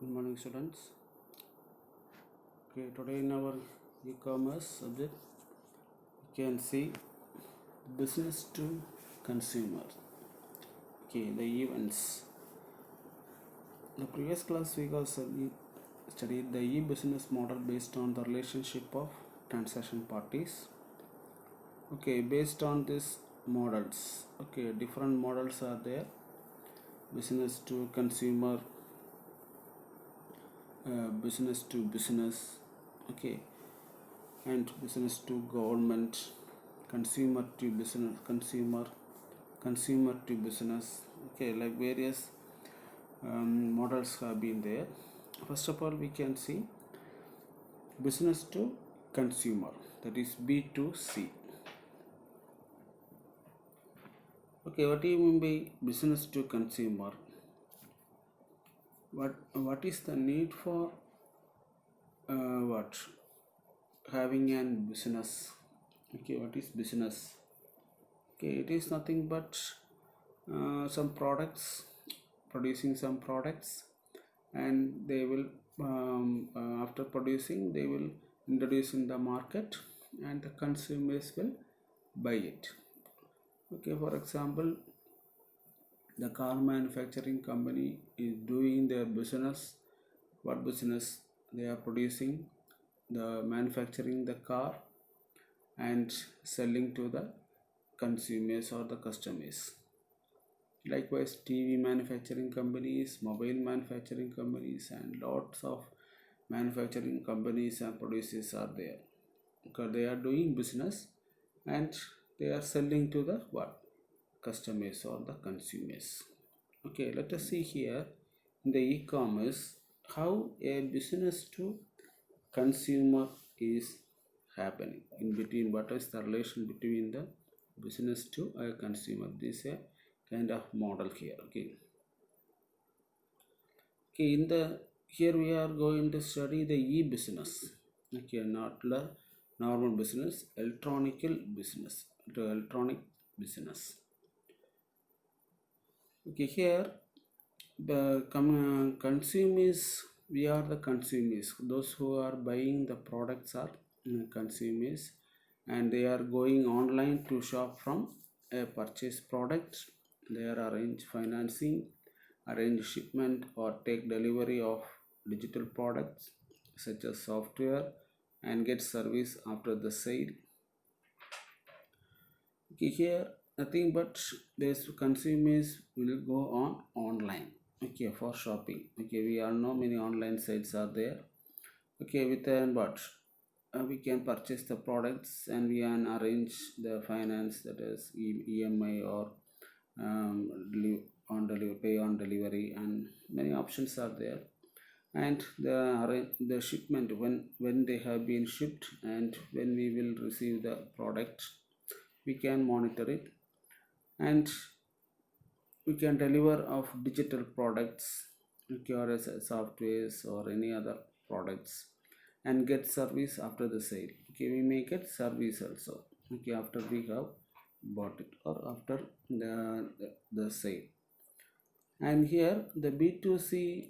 Good morning, students. Okay, today in our e-commerce subject, you can see business to consumer. Okay, the events. The previous class we have studied the e-business model based on the relationship of transaction parties. Okay, based on these models, okay, different models are there. Business to consumer, business to business, okay, and business to government, consumer to business, consumer to business. Okay, like various models have been there. First of all, we can see business to consumer, that is B2C. Okay, what do you mean by business to consumer? What is the need for what having an business? Okay, what is business? Okay, it is nothing but some products, producing some products, and they will after producing they will introduce in the market and the consumers will buy it. Okay, for example, the car manufacturing company is doing their business. What business? They are producing, the manufacturing the car and selling to the consumers or the customers. Likewise, TV manufacturing companies, mobile manufacturing companies, and lots of manufacturing companies and producers are there, because they are doing business and they are selling to the what? Customers or the consumers. Okay, let us see here in the e-commerce how a business to consumer is happening. In between, what is the relation between the business to a consumer? This is a kind of model here. Okay, in the here we are going to study the e-business. Okay, not the normal business, electronical business, to electronic business. Okay, here the consumers, we are the consumers. Those who are buying the products are consumers, and they are going online to shop from a purchase product. They are arrange financing, arrange shipment, or take delivery of digital products such as software, and get service after the sale. Okay, here nothing but these consumers will go on online, okay, for shopping. Okay, we all know many online sites are there. Okay, with what we can purchase the products and we can arrange the finance, that is EMI or pay on delivery, and many options are there. And the shipment, when they have been shipped and when we will receive the product, we can monitor it, and we can deliver of digital products, okay, or as softwares or any other products, and get service after the sale. Okay, we may get service also, okay, after we have bought it or after the sale. And here the B2C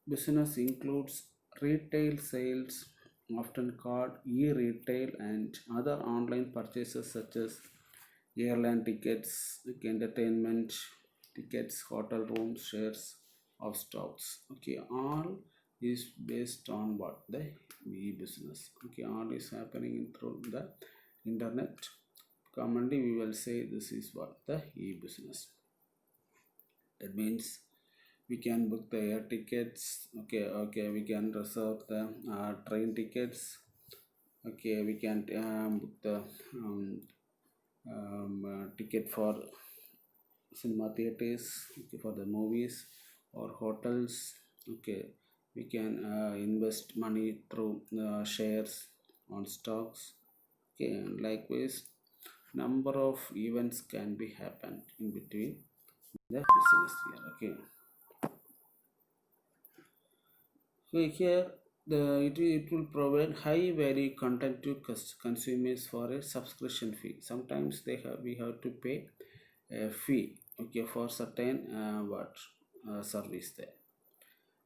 business includes retail sales, often called e-retail, and other online purchases such as airline tickets, entertainment tickets, hotel rooms, shares of stocks. Okay, all is based on what? The e-business. Okay, all is happening through the internet. Commonly we will say this is what? The e-business. That means we can book the air tickets. Okay, we can reserve the train tickets. Okay, we can book the ticket for cinema theaters, okay, for the movies or hotels. Okay, we can invest money through shares on stocks. Okay, and likewise number of events can be happen in between the business here. Okay, so here it will provide high value content to consumers for a subscription fee. Sometimes we have to pay a fee, okay, for certain service there.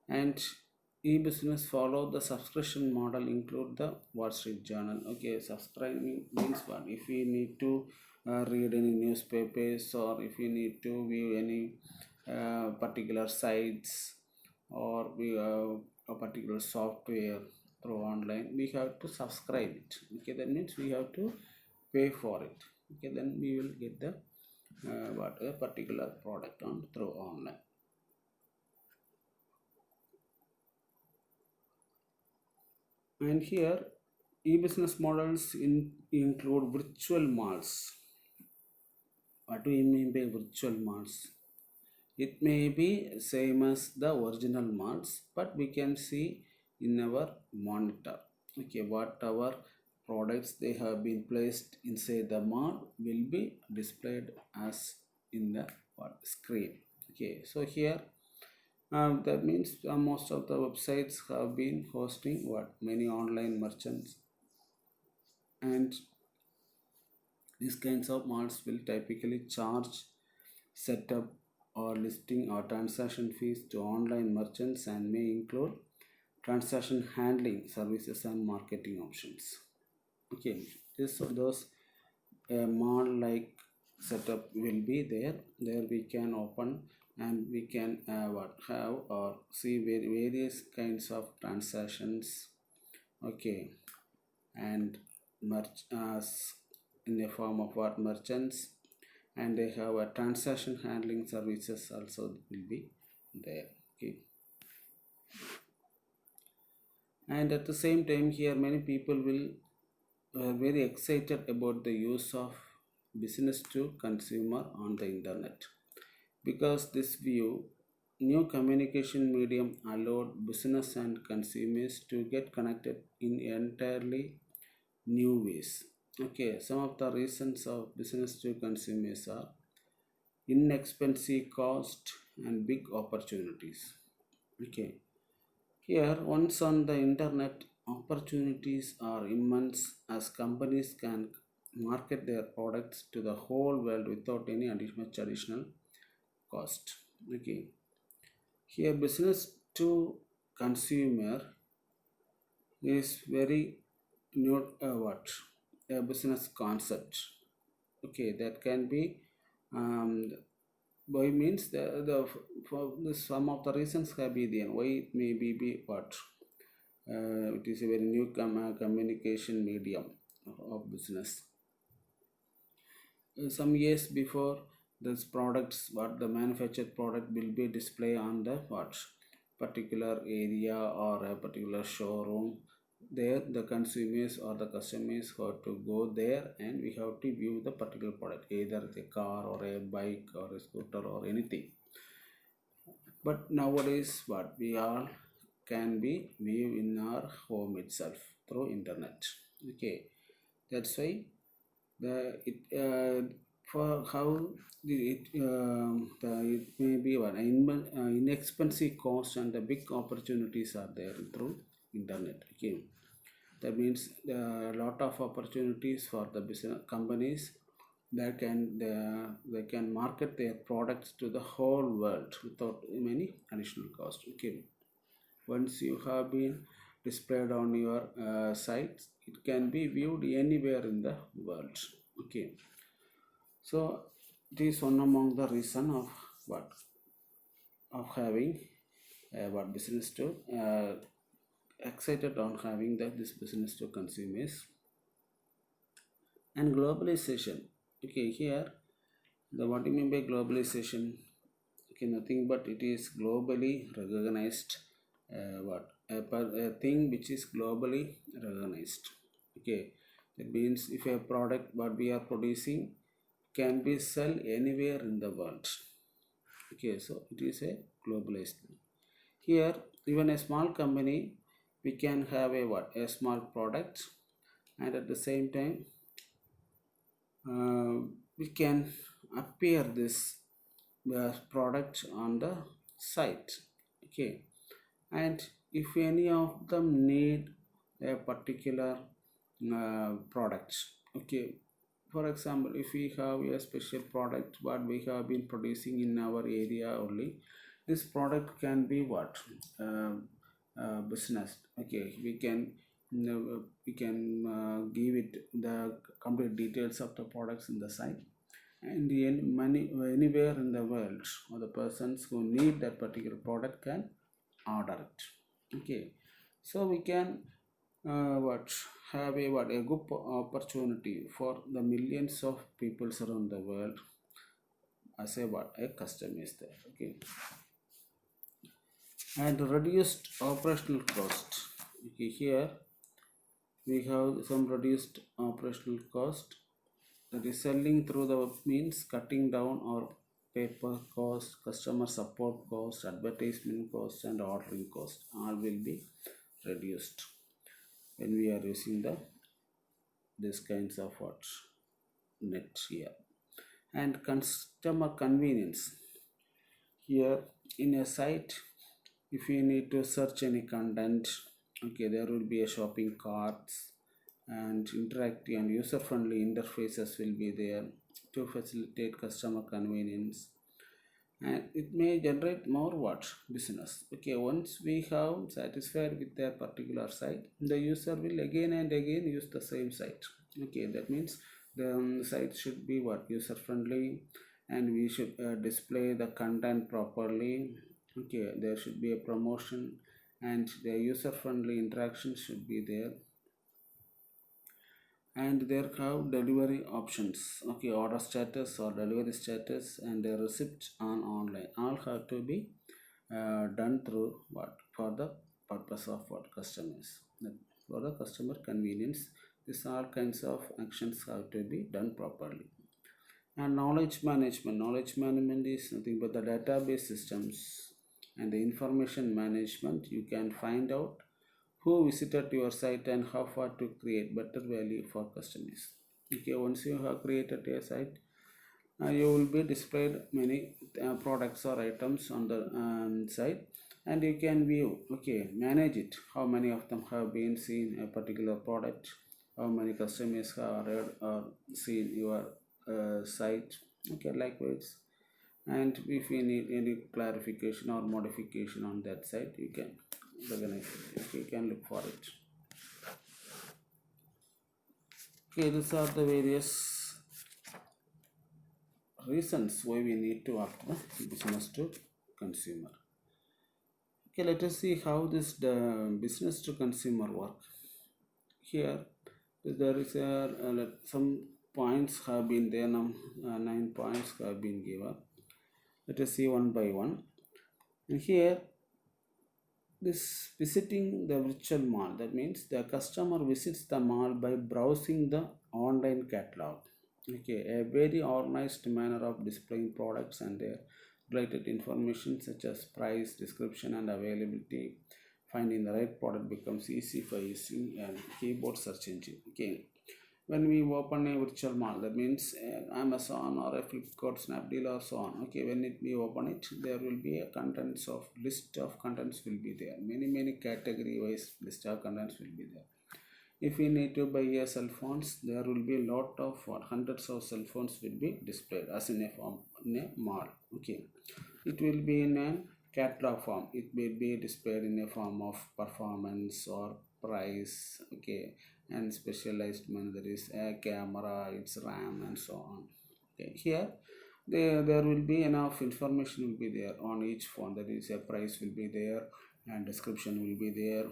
And e-business follow the subscription model, include the Wall Street Journal. Okay, subscribing means what? If we need to read any newspapers, or if you need to view any particular sites, or we have a particular software through online, we have to subscribe it. Okay, that means we have to pay for it. Okay, then we will get the what a particular product on through online. And here e-business models include virtual malls. What do you mean by virtual malls? It may be same as the original malls, but we can see in our monitor. Okay, whatever products they have been placed inside the mall will be displayed as in the what screen. Okay, so here that means most of the websites have been hosting what many online merchants, and these kinds of malls will typically charge setup or listing or transaction fees to online merchants, and may include transaction handling services and marketing options. Okay, this those mall like setup will be there. There we can open and we can what have or see various kinds of transactions. Okay, and merch in the form of what merchants, and they have a transaction handling services also will be there. Okay, and at the same time here many people will very excited about the use of business to consumer on the internet, because this view new communication medium allowed business and consumers to get connected in entirely new ways. Okay, some of the reasons of business to consumers are inexpensive cost and big opportunities. Okay, here once on the internet, opportunities are immense as companies can market their products to the whole world without any additional cost. Okay, here business to consumer is very new what a business concept. Okay, that can be why means the for this, some of the reasons have been there why it may be what it is a very new communication medium of business. Some years before, this products what the manufactured product will be displayed on the what particular area or a particular showroom. There the consumers or the customers have to go there, and we have to view the particular product, either a car or a bike or a scooter or anything. But nowadays what we all can be view in our home itself through internet. Okay, that's why the it for how it may be what inexpensive cost and the big opportunities are there through internet. Okay, that means a lot of opportunities for the business companies that they can market their products to the whole world without any additional cost. Okay, once you have been displayed on your site, it can be viewed anywhere in the world. Okay, so it is one among the reason of what of having what business to excited on having this business to consumers. And globalization. Okay, here the what do you mean by globalization? Okay, nothing but it is globally recognized what a thing which is globally recognized. Okay, that means if a product what we are producing can be sell anywhere in the world. Okay, so it is a globalized thing. Here even a small company, we can have a what a small product, and at the same time we can appear this product on the site. Okay, and if any of them need a particular product. Okay, for example, if we have a special product what we have been producing in our area only, this product can be what business. Okay, we can give it the complete details of the products in the site, and anywhere in the world, or the persons who need that particular product can order it. Okay, so we can what have a good opportunity for the millions of people around the world as a customer is there. Okay, and reduced operational cost. Okay, here we have some reduced operational cost, that is selling through the means cutting down our paper cost, customer support cost, advertisement cost, and ordering cost all will be reduced when we are using the this kinds of what net here. And customer convenience, here in a site, if you need to search any content, okay, there will be a shopping carts, and interactive and user friendly interfaces will be there to facilitate customer convenience, and it may generate more what business. Okay, once we have satisfied with their particular site, the user will again and again use the same site. Okay, that means the site should be what user friendly, and we should display the content properly. Okay, there should be a promotion, and the user friendly interaction should be there, and there have delivery options. Okay, order status or delivery status and the receipt on online all have to be done through what for the purpose of what customers, for the customer convenience. These all kinds of actions have to be done properly. And knowledge management is nothing but the database systems and the information management. You can find out who visited your site and how far to create better value for customers. Okay, once you have created a site, you will be displayed many products or items on the site, and you can view, okay, manage it, how many of them have been seen a particular product, how many customers have read or seen your site. Okay, likewise, and if you need any clarification or modification on that site, you can recognize it. Okay, you can look for it. Okay, these are the various reasons why we need to act the business to consumer. Okay, let us see how this business to consumer work. Here there is some points have been there. 9 points have been given. Let us see one by one. And here, this visiting the virtual mall, that means the customer visits the mall by browsing the online catalog. Okay, a very organized manner of displaying products and their related information such as price, description, and availability. Finding the right product becomes easy for using a keyboard search engine. Okay, when we open a virtual mall, that means Amazon or a Flipkart, Snapdeal, or so on. Okay, when we open it, there will be a contents of list of contents will be there. Many category wise list of contents will be there. If we need to buy a cell phones, there will be a lot of hundreds of cell phones will be displayed as in a form in a mall. Okay, it will be in a catalog form. It will be displayed in a form of performance or price. Okay, and specialized one, there is a camera, its RAM, and so on. Okay, here there will be enough information will be there on each phone. That is, a price will be there, and description will be there,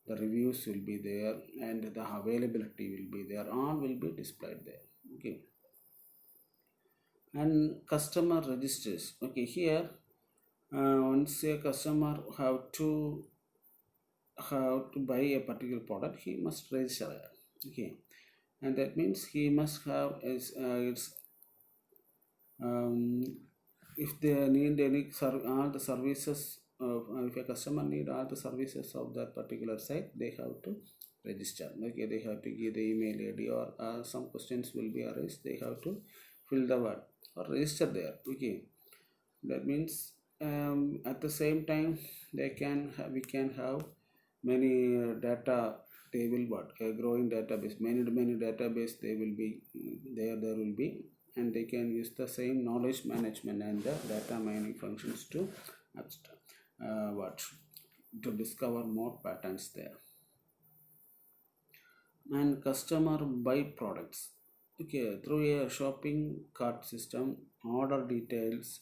the reviews will be there, and the availability will be there. All will be displayed there. Okay, and customer registers. Okay, here once a customer have to buy a particular product, he must register. Okay, and that means he must have its um, if they need any all the services of, if a customer need all the services of that particular site, they have to register. Okay, they have to give the email ID, or some questions will be asked, they have to fill the word or register there. Okay, that means at the same time we can have many data. They will what a growing database, many database they will be there will be, and they can use the same knowledge management and the data mining functions to abstract. what to discover more patterns there. And customer buy products, okay, through a shopping cart system, order details,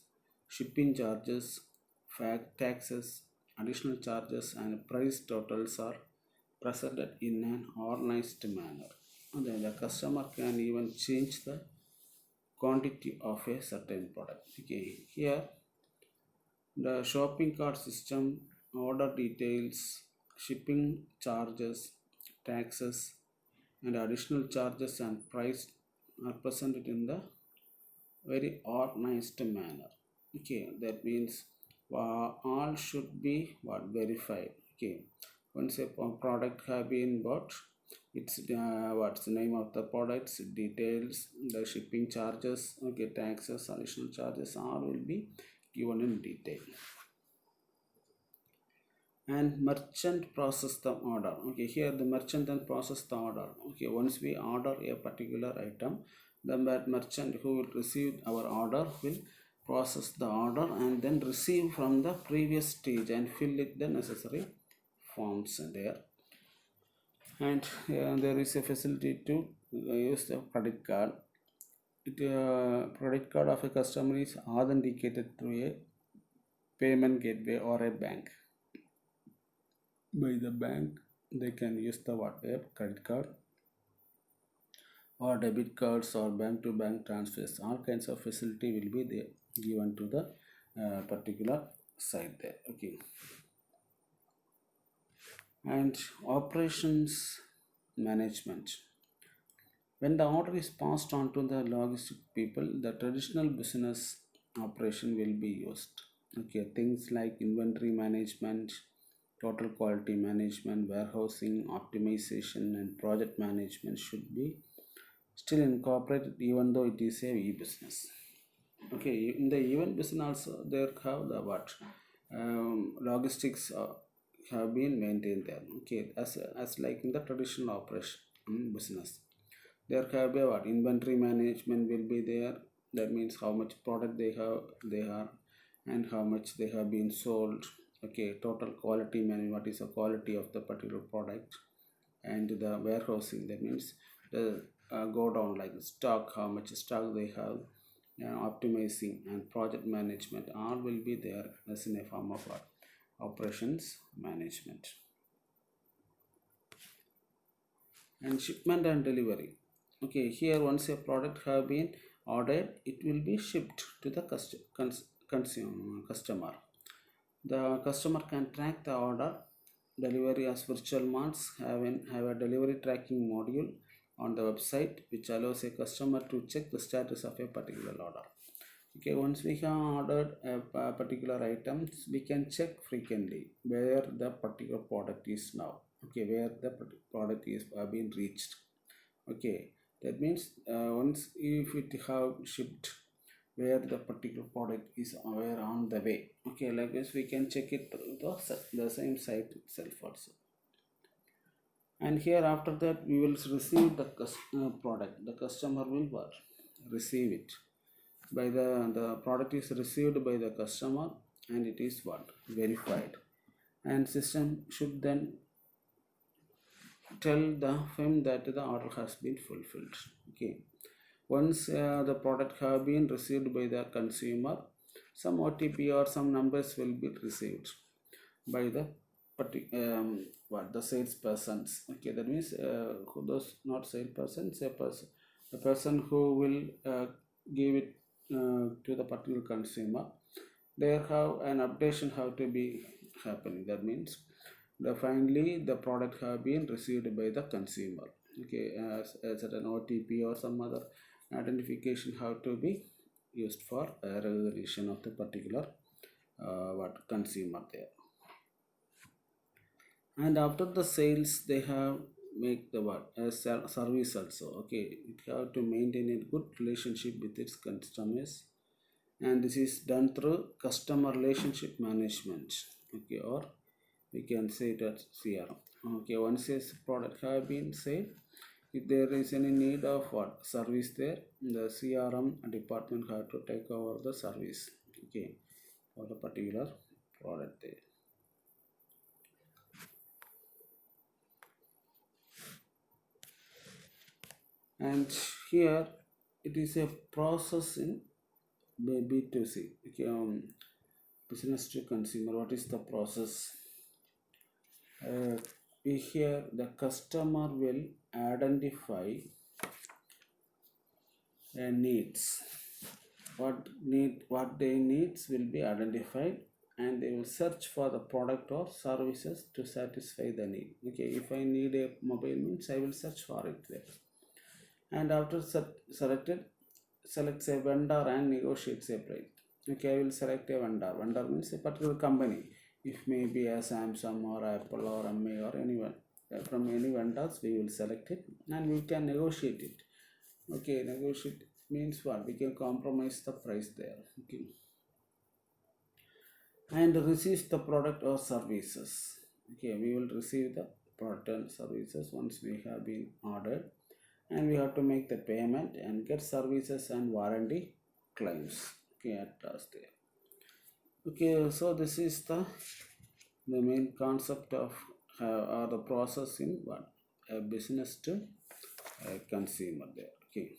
shipping charges, fact taxes, additional charges and price totals are presented in an organized manner. And then the customer can even change the quantity of a certain product. Okay, here the shopping cart system, order details, shipping charges, taxes and additional charges and price are presented in the very organized manner. Okay, that means all should be what verified. Okay, once a product have been bought, it's what's the name of the products, details, the shipping charges, okay, taxes, additional charges, all will be given in detail. And merchant process the order. Okay, here the merchant then process the order. Okay, once we order a particular item, then that merchant who will receive our order will process the order and then receive from the previous stage and fill it the necessary forms there. And there is a facility to use the credit card. Credit card of a customer is authenticated through a payment gateway or a bank. By the bank, they can use the whatever credit card or debit cards or bank to bank transfers. All kinds of facility will be there given to the particular site there. Okay, and operations management. When the order is passed on to the logistic people, the traditional business operation will be used. Okay, things like inventory management, total quality management, warehousing, optimization, and project management should be still incorporated even though it is a e-business. Okay, in the event business also there have the what logistics have been maintained there. Okay, as like in the traditional operation business, there have be what inventory management will be there. That means how much product they are and how much they have been sold. Okay, total quality management, what is the quality of the particular product, and the warehousing, that means the go down like stock, how much stock they have, optimizing and project management all will be there as in a form of operations management. And shipment and delivery. Okay, here once a product have been ordered, it will be shipped to the customer. The customer can track the order delivery as virtual marts have a delivery tracking module on the website which allows a customer to check the status of a particular order. Okay, once we have ordered a particular item, we can check frequently where the particular product is now. Okay, where the product is been reached. Okay, that means once if it have shipped, where the particular product is where on the way. Okay, like this we can check it through the same site itself also. And here after that we will receive the product. The customer will what? Receive it. By the product is received by the customer and it is what? Verified. And system should then tell the firm that the order has been fulfilled. Okay. Once the product have been received by the consumer, some OTP or some numbers will be received by the the salespersons. Okay, that means who those not salespersons, a person who will give it to the particular consumer. There have an updation have to be happening. That means finally the product have been received by the consumer. Okay, as an OTP or some other identification have to be used for resolution of the particular consumer there. And after the sales they have make the service also. Okay, it have to maintain a good relationship with its customers, and this is done through customer relationship management. Okay, or we can say that CRM. Okay, once a product have been said, if there is any need of what service there, the CRM department have to take over the service. Okay, for the particular product there. And here it is a process in B2C. Okay, business to consumer. What is the process? Here the customer will identify needs. What they needs will be identified, and they will search for the product or services to satisfy the need. Okay, if I need a mobile means I will search for it there, and after selected, selects a vendor and negotiates a price. Okay, I will select a vendor. Vendor means a particular company. If maybe a Samsung or Apple or MA or anyone, from any vendors we will select it and we can negotiate it. Okay, negotiate means what? We can compromise the price there. Okay, and receives the product or services. Okay, we will receive the product and services once we have been ordered, and we have to make the payment and get services and warranty claims. Okay, at last there. Okay, so this is the main concept of or the process in what a business to a consumer there. Okay,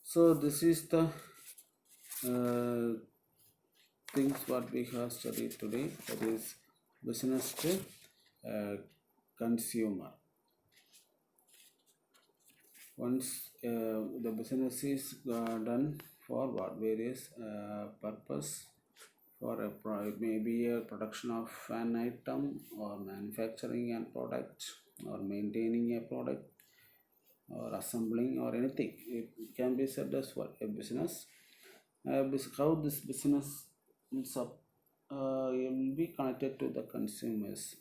so this is the things what we have studied today, that is business to consumer. Once the business is done for what various purpose, for it may be a production of an item or manufacturing a product or maintaining a product or assembling or anything. It can be said as what a business. How this business will be connected to the consumers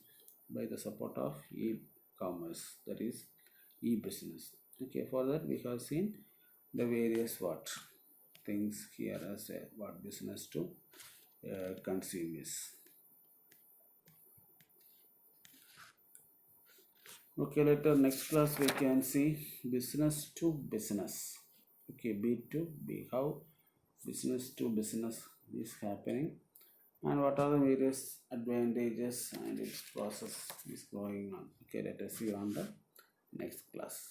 by the support of e-commerce, that is e-business. Okay, for that we have seen the various what things here as a what business to consumers. Okay, later next class we can see business to business. Okay, B2B, how business to business is happening and what are the various advantages and its process is going on. Okay, let us see on the next class.